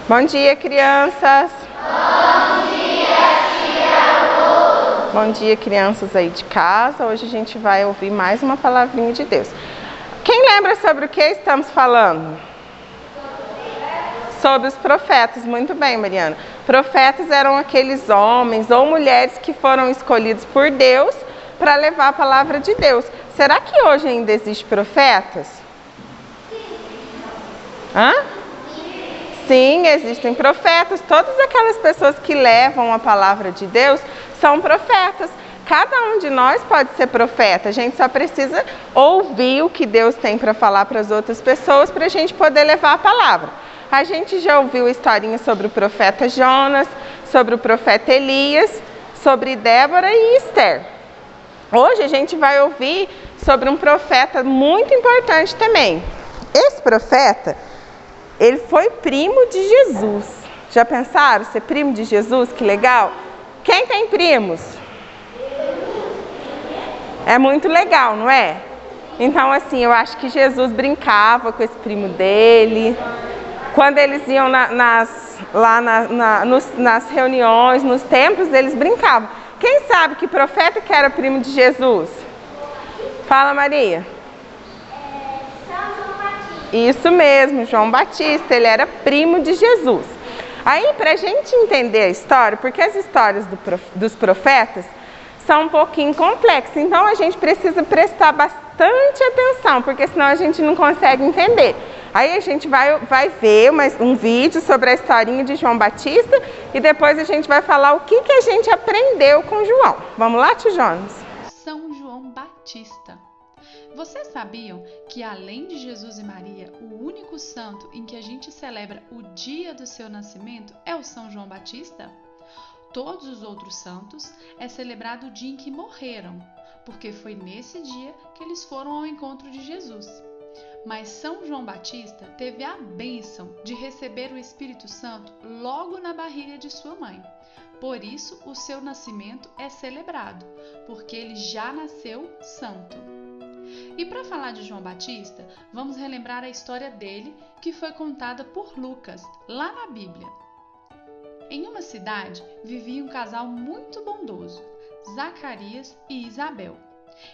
Bom dia, crianças. Bom dia, crianças aí de casa. Hoje a gente vai ouvir mais uma palavrinha de Deus. Quem lembra sobre o que estamos falando? Sobre os profetas. Muito bem, Mariana. Profetas eram aqueles homens ou mulheres que foram escolhidos por Deus para levar a palavra de Deus. Será que hoje ainda existem profetas? Hã? Sim, existem profetas. Todas aquelas pessoas que levam a palavra de Deus são profetas. Cada um de nós pode ser profeta. A gente só precisa ouvir o que Deus tem para falar para as outras pessoas para a gente poder levar a palavra. A gente já ouviu historinha sobre o profeta Jonas, sobre o profeta Elias, sobre Débora e Esther. Hoje a gente vai ouvir sobre um profeta muito importante também. Esse profeta, ele foi primo de Jesus. Já pensaram ser primo de Jesus? Que legal! Quem tem primos? É muito legal, não é? Então, assim, eu acho que Jesus brincava com esse primo dele. Quando eles iam nas reuniões, nos templos, eles brincavam. Quem sabe que profeta que era primo de Jesus? Fala, Maria. Isso mesmo, João Batista, ele era primo de Jesus. Aí, para a gente entender a história, porque as histórias dos profetas são um pouquinho complexas, então a gente precisa prestar bastante atenção, porque senão a gente não consegue entender. Aí a gente vai ver um vídeo sobre a historinha de João Batista e depois a gente vai falar o que a gente aprendeu com João. Vamos lá, tio Jonas? São João Batista. Vocês sabiam que, além de Jesus e Maria, o único santo em que a gente celebra o dia do seu nascimento é o São João Batista? Todos os outros santos é celebrado o dia em que morreram, porque foi nesse dia que eles foram ao encontro de Jesus. Mas São João Batista teve a bênção de receber o Espírito Santo logo na barriga de sua mãe. Por isso, o seu nascimento é celebrado, porque ele já nasceu santo. E para falar de João Batista, vamos relembrar a história dele, que foi contada por Lucas, lá na Bíblia. Em uma cidade vivia um casal muito bondoso, Zacarias e Isabel.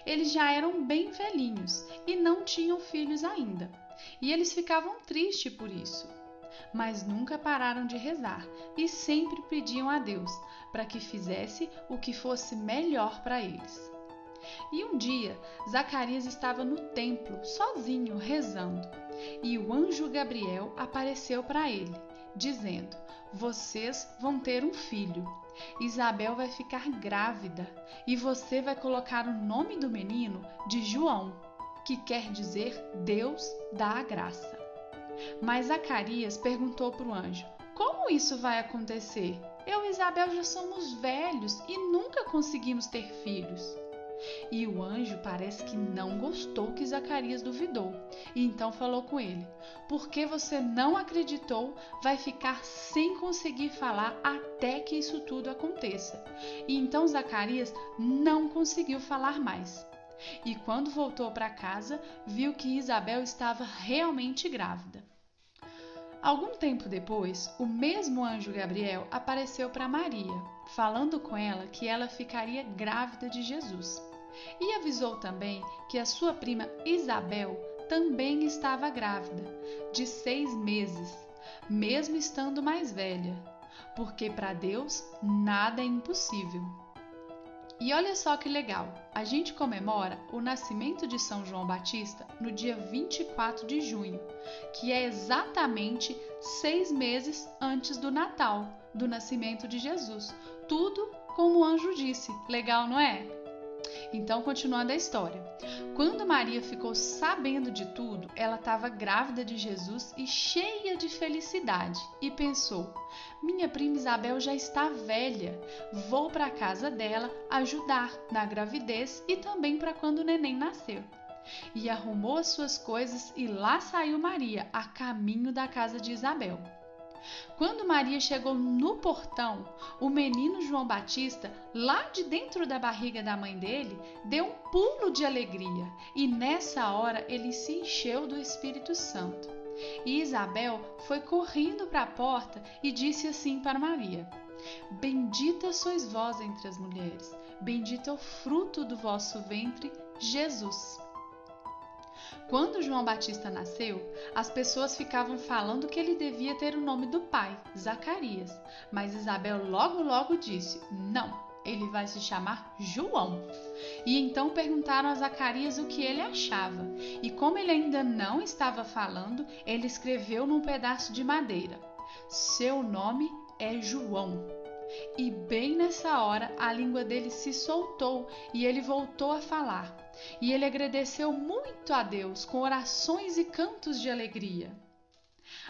Eles já eram bem velhinhos e não tinham filhos ainda, e eles ficavam tristes por isso. Mas nunca pararam de rezar e sempre pediam a Deus para que fizesse o que fosse melhor para eles. E um dia, Zacarias estava no templo, sozinho, rezando, e o anjo Gabriel apareceu para ele, dizendo: "Vocês vão ter um filho. Isabel vai ficar grávida e você vai colocar o nome do menino de João, que quer dizer Deus dá a graça." Mas Zacarias perguntou para o anjo: "Como isso vai acontecer? Eu e Isabel já somos velhos e nunca conseguimos ter filhos." E o anjo parece que não gostou que Zacarias duvidou, e então falou com ele: "Porque você não acreditou, vai ficar sem conseguir falar até que isso tudo aconteça." E então Zacarias não conseguiu falar mais. E quando voltou para casa, viu que Isabel estava realmente grávida. Algum tempo depois, o mesmo anjo Gabriel apareceu para Maria, falando com ela que ela ficaria grávida de Jesus. E avisou também que a sua prima Isabel também estava grávida, de 6 meses, mesmo estando mais velha, porque para Deus nada é impossível. E olha só que legal, a gente comemora o nascimento de São João Batista no dia 24 de junho, que é exatamente 6 meses antes do Natal, do nascimento de Jesus. Tudo como o anjo disse. Legal, não é? Então, continuando a história. Quando Maria ficou sabendo de tudo, ela estava grávida de Jesus e cheia de felicidade, e pensou: "Minha prima Isabel já está velha, vou para a casa dela ajudar na gravidez e também para quando o neném nascer." E arrumou as suas coisas e lá saiu Maria, a caminho da casa de Isabel. Quando Maria chegou no portão, o menino João Batista, lá de dentro da barriga da mãe dele, deu um pulo de alegria, e nessa hora ele se encheu do Espírito Santo. E Isabel foi correndo para a porta e disse assim para Maria: Bendita sois vós entre as mulheres, bendito é o fruto do vosso ventre, Jesus. Quando João Batista nasceu, as pessoas ficavam falando que ele devia ter o nome do pai, Zacarias, mas Isabel logo disse: Não, ele vai se chamar João. E então perguntaram a Zacarias o que ele achava. E como ele ainda não estava falando, ele escreveu num pedaço de madeira: Seu nome é João. E bem nessa hora a língua dele se soltou e ele voltou a falar. E ele agradeceu muito a Deus com orações e cantos de alegria.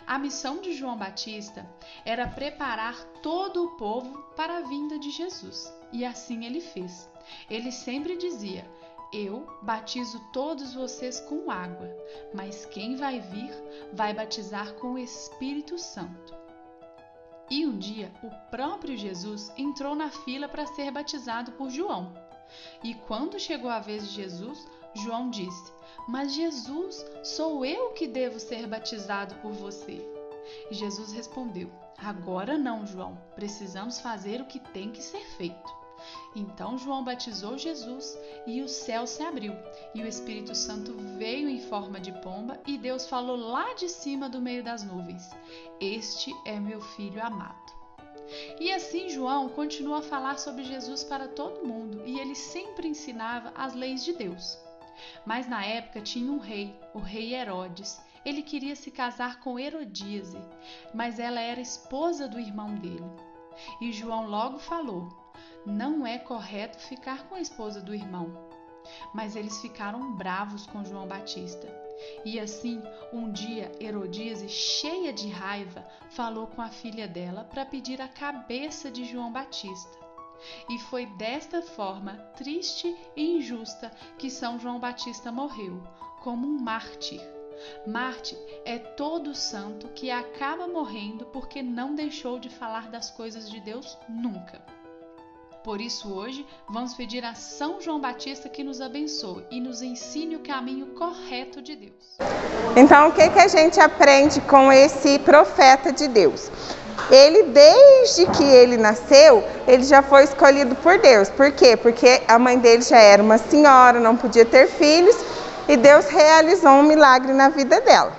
A missão de João Batista era preparar todo o povo para a vinda de Jesus. E assim ele fez. Ele sempre dizia: Eu batizo todos vocês com água, mas quem vai vir vai batizar com o Espírito Santo. E um dia o próprio Jesus entrou na fila para ser batizado por João. E quando chegou a vez de Jesus, João disse: Mas Jesus, sou eu que devo ser batizado por você. E Jesus respondeu: Agora não, João, precisamos fazer o que tem que ser feito. Então João batizou Jesus e o céu se abriu, e o Espírito Santo veio em forma de pomba, e Deus falou lá de cima do meio das nuvens: Este é meu filho amado. E assim João continuou a falar sobre Jesus para todo mundo, e ele sempre ensinava as leis de Deus. Mas na época tinha um rei, o rei Herodes. Ele queria se casar com Herodíase, mas ela era esposa do irmão dele. E João logo falou: Não é correto ficar com a esposa do irmão. Mas eles ficaram bravos com João Batista. E assim, um dia, Herodíase, cheia de raiva, falou com a filha dela para pedir a cabeça de João Batista. E foi desta forma triste e injusta que São João Batista morreu, como um mártir. Mártir é todo santo que acaba morrendo porque não deixou de falar das coisas de Deus nunca. Por isso hoje vamos pedir a São João Batista que nos abençoe e nos ensine o caminho correto de Deus. Então o que a gente aprende com esse profeta de Deus? Ele, desde que ele nasceu, ele já foi escolhido por Deus. Por quê? Porque a mãe dele já era uma senhora, não podia ter filhos, e Deus realizou um milagre na vida dela.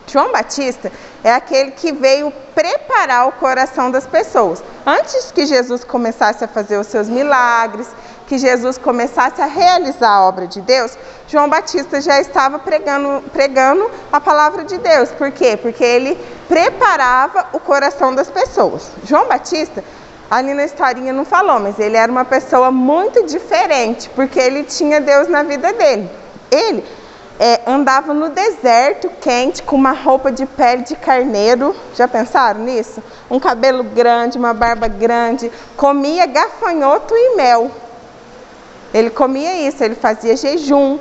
João Batista é aquele que veio preparar o coração das pessoas. Antes que Jesus começasse a fazer os seus milagres, que Jesus começasse a realizar a obra de Deus, João Batista já estava pregando a palavra de Deus. Por quê? Porque ele preparava o coração das pessoas. João Batista, ali na historinha não falou, mas ele era uma pessoa muito diferente, porque ele tinha Deus na vida dele. Ele andava no deserto quente com uma roupa de pele de carneiro. Já pensaram nisso? Um cabelo grande, uma barba grande, comia gafanhoto e mel. Ele comia isso, ele fazia jejum,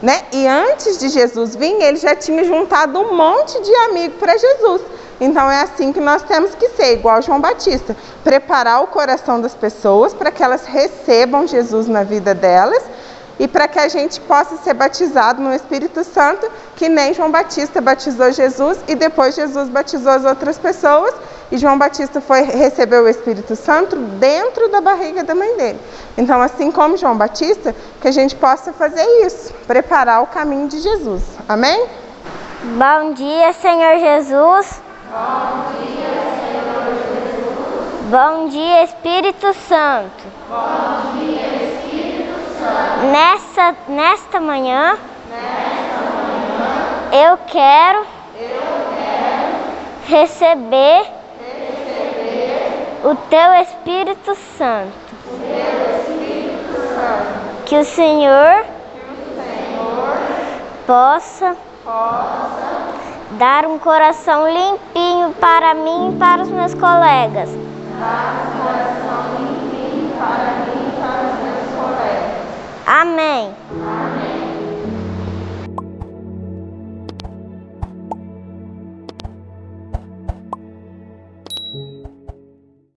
né? E antes de Jesus vir, ele já tinha juntado um monte de amigos para Jesus. Então é assim que nós temos que ser, igual João Batista. Preparar o coração das pessoas para que elas recebam Jesus na vida delas, e para que a gente possa ser batizado no Espírito Santo, que nem João Batista batizou Jesus, e depois Jesus batizou as outras pessoas, e João Batista recebeu o Espírito Santo dentro da barriga da mãe dele. Então, assim como João Batista, que a gente possa fazer isso, preparar o caminho de Jesus. Amém? Bom dia, Senhor Jesus. Bom dia, Senhor Jesus. Bom dia, Espírito Santo. Bom dia, Espírito Santo. Nesta manhã, eu quero receber o Teu Espírito Santo. Que o Senhor possa dar um coração limpinho para mim e para os meus colegas. Amém.